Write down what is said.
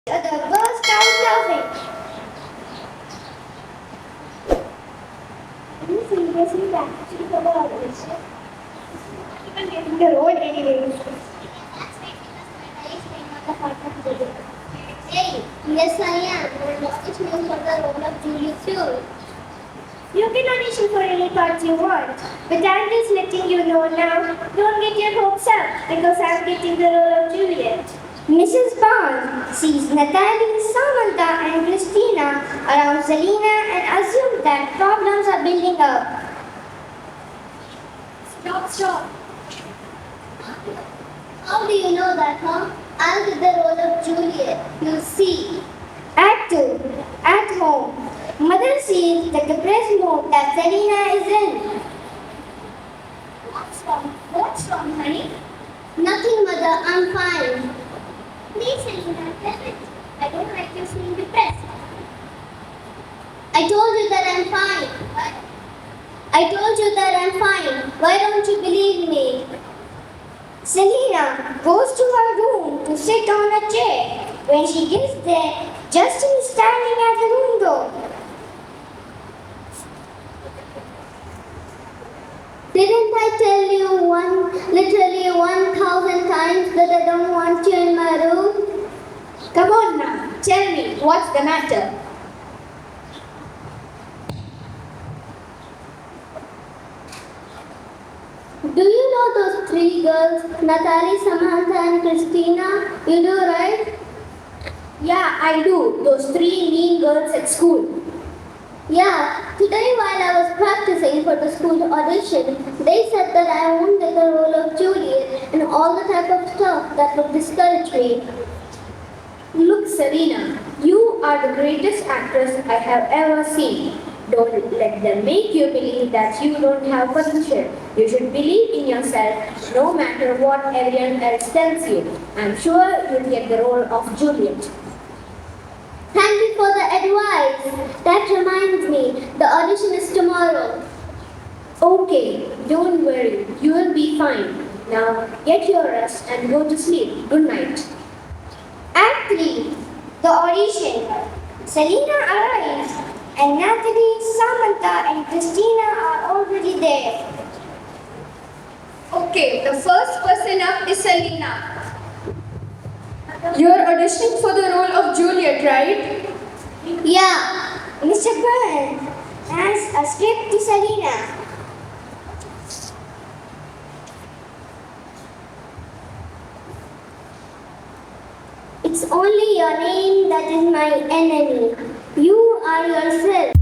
The burst out laughing. Are you seriously practicing for the audition? Even getting the role anyway. Hey, yes I am. I'm auditioning for the role of Juliet too. You can audition for any parts you want, but I'm just letting you know now. Don't get your hopes up because I'm getting the role of Juliet. Mrs. Bond sees Natalie, Samantha, and Christina around Selena and assumes that problems are building up. Stop. How do you know that, huh? I'll get the role of Juliet. You'll see. Act 2. At home. Mother sees the depressed mood that Selena is in. What's wrong, honey? Nothing, Mother. I'm fine. Please, Selena, tell it. I don't like you feeling depressed. I told you that I'm fine. Why don't you believe me? Selena goes to her room to sit on a chair. When she gets there, Justin is standing at the room door. Didn't I tell you literally 1,000 times that I don't want you in my room? Come on now, tell me, what's the matter? Do you know those three girls, Natalie, Samantha and Christina? You do, right? Yeah, I do. Those three mean girls at school. Yeah, today while I was practicing for the school audition, they said that I won't get the role of Juliet and all the type of stuff that would discourage me. Look, Serena, you are the greatest actress I have ever seen. Don't let them make you believe that you don't have potential. You should believe in yourself no matter what everyone else tells you. I'm sure you'll get the role of Juliet. Thank you for the advice. That reminds me, the audition is tomorrow. Okay, don't worry, you will be fine. Now get your rest and go to sleep. Good night. Act 3. The audition. Selena arrives and Natalie, Samantha and Christina are already there. Okay, the first person up is Selena. You're auditioning for the role of Juliet, right? Yeah, Mr. Byrne has a script to Selena. It's only your name that is my enemy. You are yourself.